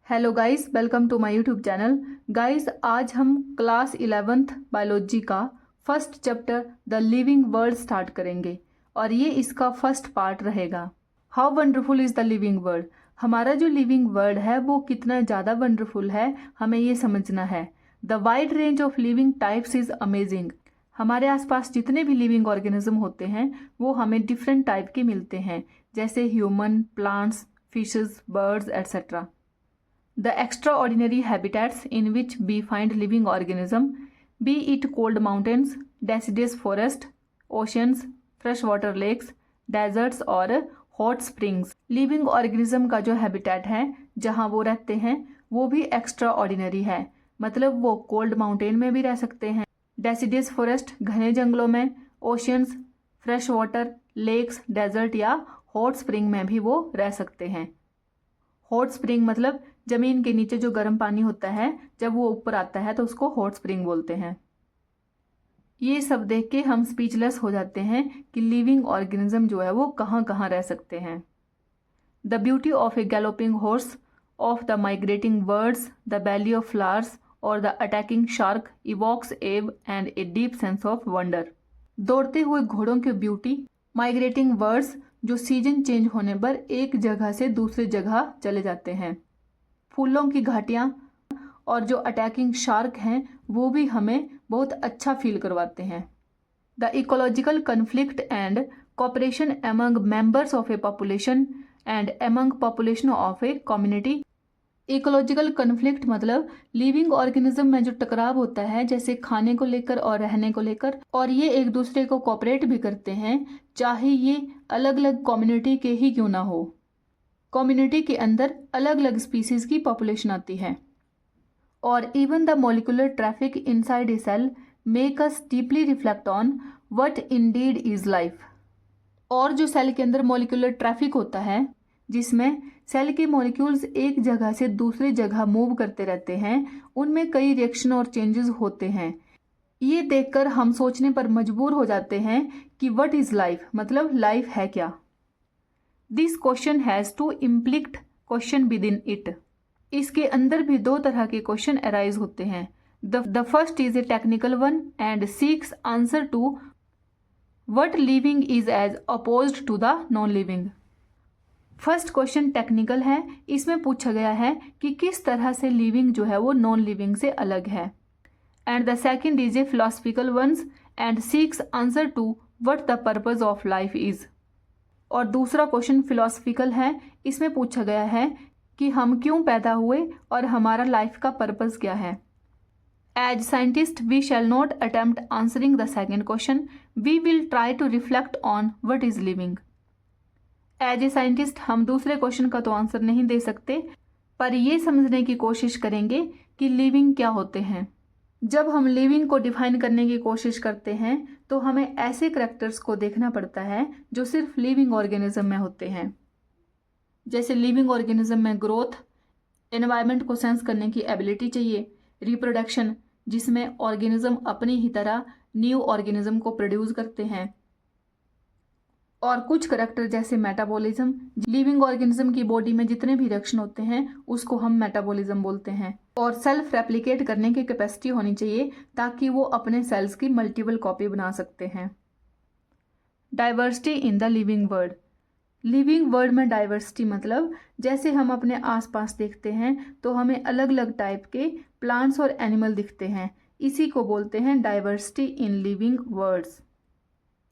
Hello guys, welcome to my YouTube channel. Guys, आज हम class 11th biology का first chapter the living world start करेंगे और ये इसका फर्स्ट पार्ट रहेगा। How wonderful is the living world. हमारा जो लिविंग वर्ल्ड है वो कितना ज़्यादा वंडरफुल है, हमें ये समझना है। The wide range of living types is amazing. हमारे आसपास जितने भी लिविंग ऑर्गेनिज्म होते हैं वो हमें डिफरेंट टाइप के मिलते हैं, जैसे human, plants, fishes, birds etcetera. The extraordinary habitats in which we find living organism, be it cold mountains, deciduous forest, oceans, freshwater lakes, deserts और hot springs। लिविंग ऑर्गेनिज्म का जो हैबिटेट है जहाँ वो रहते हैं वो भी एक्स्ट्रा ऑर्डिनरी है, मतलब वो कोल्ड माउंटेन में भी रह सकते हैं, डेसिडियस फॉरेस्ट घने जंगलों में, oceans, fresh water, lakes, desert या हॉट स्प्रिंग में भी वो रह सकते हैं। हॉट स्प्रिंग मतलब जमीन के नीचे जो गर्म पानी होता है, जब वो ऊपर आता है तो उसको हॉट स्प्रिंग बोलते हैं। ये सब देख के हम स्पीचलेस हो जाते हैं कि लिविंग ऑर्गेनिज्म जो है वो कहाँ कहाँ रह सकते हैं। The beauty of a galloping horse, of the migrating birds, the ballet of flowers और the attacking shark evokes awe and a deep sense of wonder. दौड़ते हुए घोड़ों की ब्यूटी, माइग्रेटिंग बर्ड्स जो सीजन चेंज होने पर एक जगह से दूसरी जगह चले जाते हैं, फूलों की घाटियाँ और जो अटैकिंग शार्क हैं वो भी हमें बहुत अच्छा फील करवाते हैं। The ecological conflict and cooperation among members of A population and among population of a community. Ecological conflict मतलब लिविंग ऑर्गेनिज्म में जो टकराव होता है, जैसे खाने को लेकर और रहने को लेकर, और ये एक दूसरे को कोऑपरेट भी करते हैं, चाहे ये अलग अलग कम्युनिटी के ही क्यों ना हो। कम्युनिटी के अंदर अलग अलग स्पीसीज की पॉपुलेशन आती है। और even the molecular traffic inside a cell make us deeply reflect on what indeed is life. और जो सेल के अंदर मॉलिक्यूलर ट्रैफिक होता है, जिसमें सेल के मॉलिक्यूल्स एक जगह से दूसरी जगह मूव करते रहते हैं, उनमें कई रिएक्शन और चेंजेस होते हैं। ये देखकर हम सोचने पर मजबूर हो जाते हैं कि व्हाट इज लाइफ, मतलब लाइफ है क्या। This question has two implicit question within it. इसके अंदर भी दो तरह के क्वेश्चन अराइज होते हैं। The first is a technical one and seeks answer to what living is as opposed to the non living. First question technical है, इसमें पूछा गया है कि किस तरह से लिविंग जो है वो नॉन लिविंग से अलग है। And the second is a philosophical ones and seeks answer to what the purpose of life is. और दूसरा क्वेश्चन फिलोसफिकल है, इसमें पूछा गया है कि हम क्यों पैदा हुए और हमारा लाइफ का पर्पज क्या है। As scientist we shall not attempt answering the second question, we will try to reflect on what is living. As a scientist हम दूसरे क्वेश्चन का तो आंसर नहीं दे सकते, पर ये समझने की कोशिश करेंगे कि लिविंग क्या होते हैं। जब हम लिविंग को डिफाइन करने की कोशिश करते हैं तो हमें ऐसे करैक्टर्स को देखना पड़ता है जो सिर्फ लिविंग ऑर्गेनिज्म में होते हैं। जैसे लिविंग ऑर्गेनिज्म में ग्रोथ, एनवायरनमेंट को सेंस करने की एबिलिटी चाहिए, रिप्रोडक्शन जिसमें ऑर्गेनिज्म अपनी ही तरह न्यू ऑर्गेनिज्म को प्रोड्यूस करते हैं, और कुछ करैक्टर जैसे मेटाबॉलिज्म। लिविंग ऑर्गेनिज्म की बॉडी में जितने भी रिएक्शन होते हैं उसको हम मेटाबॉलिज्म बोलते हैं। और सेल्फ रेप्लिकेट करने की कैपेसिटी होनी चाहिए ताकि वो अपने सेल्स की मल्टीपल कॉपी बना सकते हैं। Diversity in the living world. Living world में डाइवर्सिटी मतलब जैसे हम अपने आसपास देखते हैं तो हमें अलग अलग टाइप के प्लांट्स और एनिमल दिखते हैं, इसी को बोलते हैं diversity in living worlds.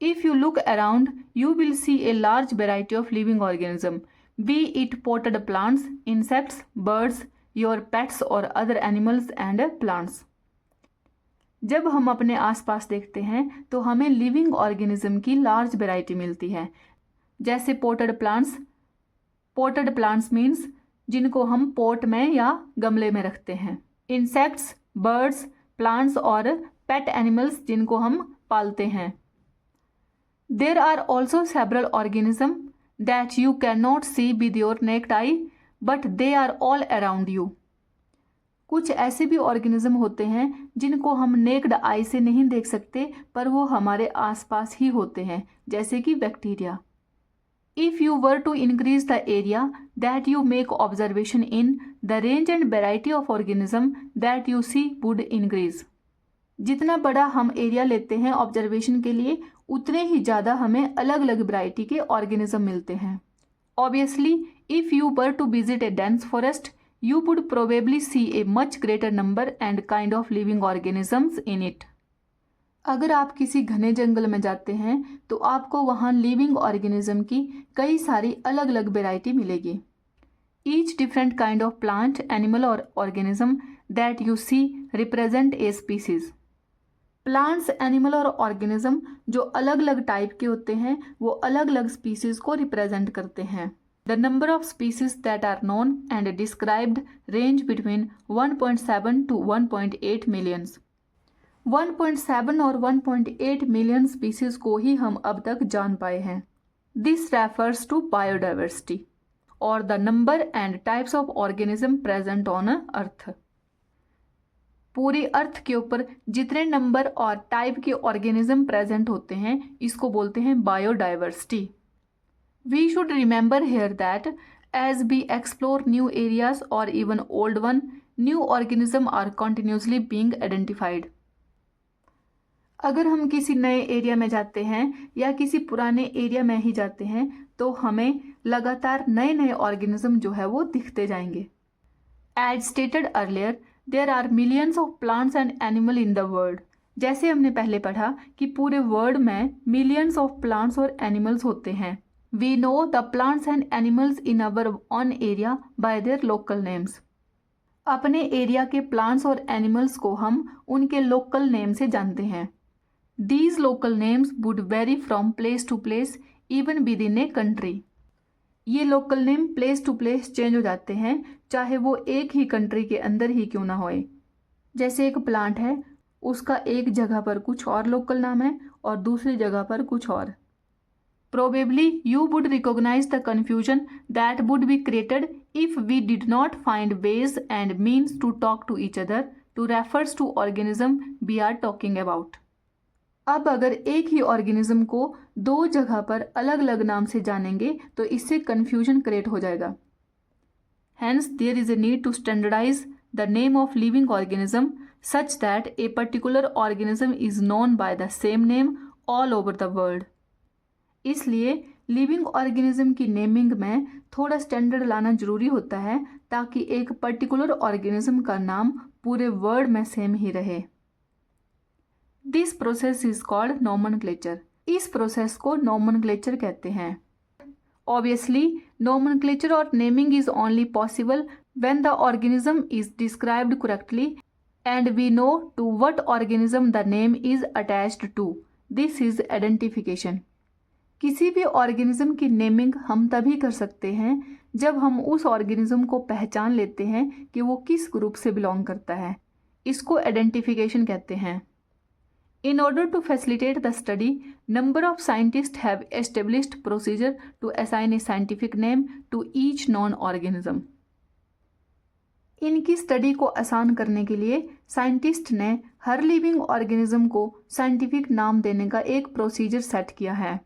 If you look around, you will see a large variety of living organism, be it potted plants, insects, birds, your pets or other animals and plants. जब हम अपने आसपास देखते हैं तो हमें लिविंग ऑर्गेनिज्म की large variety मिलती है, जैसे potted plants. Potted plants means जिनको हम पोट में या गमले में रखते हैं। इंसेक्ट्स, बर्ड्स, प्लांट्स और पेट एनिमल्स जिनको हम पालते हैं। There are also several organisms that you cannot see with your naked eye, but they are all around you. कुछ ऐसे भी ऑर्गेनिज्म होते हैं जिनको हम नेक्ड आई से नहीं देख सकते, पर वो हमारे आसपास ही होते हैं, जैसे कि bacteria. If you were to increase the area that you make observation in, the range and variety of organism that you see would increase. जितना बड़ा हम एरिया लेते हैं ऑब्जर्वेशन के लिए, उतने ही ज़्यादा हमें अलग अलग वैरायटी के ऑर्गेनिज्म मिलते हैं. Obviously, if you were to visit a dense forest, you would probably see a much greater number and kind of living organisms in it. अगर आप किसी घने जंगल में जाते हैं तो आपको वहाँ लिविंग ऑर्गेनिज्म की कई सारी अलग अलग वेराइटी मिलेगी. Each different kind of plant, animal or organism that you see represent a species. Plants, animal और ऑर्गेनिज्म जो अलग अलग टाइप के होते हैं वो अलग अलग स्पीसीज को रिप्रेजेंट करते हैं. The number of species that are known and described range between 1.7 to 1.8 millions. 1.7 और 1.8 मिलियन स्पीसीज को ही हम अब तक जान पाए हैं. दिस रेफर्स टू बायोडाइवर्सिटी और the number and types of organism present on earth. पूरी अर्थ के ऊपर जितने नंबर और टाइप के ऑर्गेनिज्म प्रेजेंट होते हैं इसको बोलते हैं biodiversity. We should remember here that as we explore new areas और even old one, new organism are continuously being identified. अगर हम किसी नए एरिया में जाते हैं या किसी पुराने एरिया में ही जाते हैं तो हमें लगातार नए नए ऑर्गेनिज्म जो है वो दिखते जाएंगे. As stated earlier, there are millions of plants and animal in the world. जैसे हमने पहले पढ़ा कि पूरे वर्ल्ड में मिलियंस ऑफ प्लांट्स और एनिमल्स होते हैं. We know the plants and animals in our own area by their local names. अपने एरिया के प्लांट्स और एनिमल्स को हम उनके लोकल नेम से जानते हैं. These local names would vary from place to place even within a country. ये local name place to place change हो जाते हैं चाहे वो एक ही कंट्री के अंदर ही क्यों ना होए. जैसे एक प्लांट है, उसका एक जगह पर कुछ और लोकल नाम है और दूसरी जगह पर कुछ और. Probably you would recognize the confusion that would be created if we did not find ways and means to talk to each other to refers to organism we are talking about. अब अगर एक ही organism को दो जगह पर अलग अलग नाम से जानेंगे तो इससे कन्फ्यूजन क्रिएट हो जाएगा. Hence, there is a need to standardize the name of living organism such that a particular organism is known by the same name all over the world. इसलिए लिविंग ऑर्गेनिज्म की naming में थोड़ा standard लाना जरूरी होता है ताकि एक पर्टिकुलर ऑर्गेनिज्म का नाम पूरे वर्ल्ड में सेम ही रहे. This process is called nomenclature. इस प्रोसेस को नोमेनक्लेचर कहते हैं. ऑब्वियसली नोमेनक्लेचर और naming is only possible when the organism is described correctly and we know to what organism the name is attached to. This is identification. किसी भी organism की naming हम तभी कर सकते हैं जब हम उस ऑर्गेनिज्म को पहचान लेते हैं कि वो किस ग्रुप से बिलोंग करता है. इसको आइडेंटिफिकेशन कहते हैं. In order to facilitate the study, number of scientists have established procedure to assign a scientific name to each known organism. इनकी स्टडी को आसान करने के लिए साइंटिस्ट ने हर लिविंग ऑर्गेनिज्म को साइंटिफिक नाम देने का एक प्रोसीजर सेट किया है.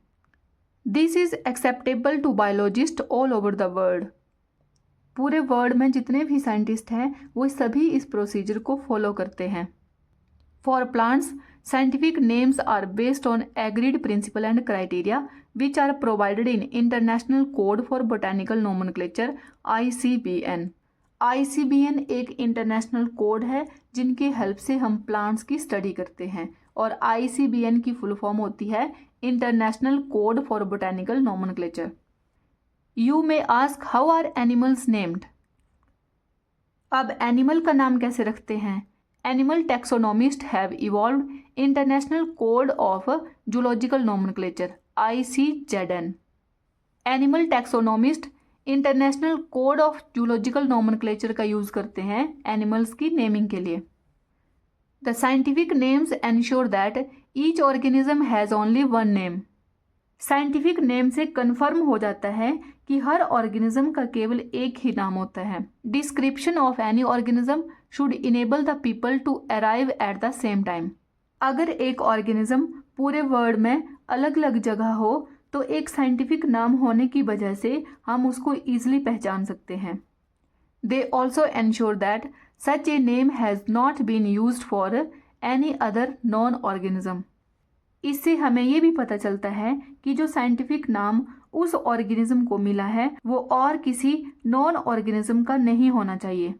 This is acceptable to biologist all over the world. पूरे वर्ल्ड में जितने भी साइंटिस्ट हैं वो सभी इस प्रोसीजर को फॉलो करते हैं. For plants, scientific names are based on agreed principle and criteria which are provided in International Code for Botanical Nomenclature ICBN. ICBN एक इंटरनेशनल कोड है जिनकी हेल्प से हम प्लांट्स की स्टडी करते हैं और ICBN की फुल फॉर्म होती है international code for botanical nomenclature. You may ask how are animals named. अब एनिमल का नाम कैसे रखते हैं. Animal taxonomists have evolved International Code of Zoological Nomenclature ICZN. Animal taxonomists international code of zoological nomenclature का use करते हैं animals की नेमिंग के लिए. The scientific names ensure that each organism has only one name. Scientific name से confirm हो जाता है कि हर ऑर्गेनिज्म का केवल एक ही नाम होता है. Description of any organism should enable the people to arrive at the same time. अगर एक ऑर्गेनिज्म पूरे वर्ल्ड में अलग अलग जगह हो तो एक साइंटिफिक नाम होने की वजह से हम उसको ईजिली पहचान सकते हैं। They also ensure that such a name has not been used for any other non organism. इससे हमें ये भी पता चलता है कि जो साइंटिफिक नाम उस ऑर्गेनिज्म को मिला है वो और किसी नॉन ऑर्गेनिज्म का नहीं होना चाहिए।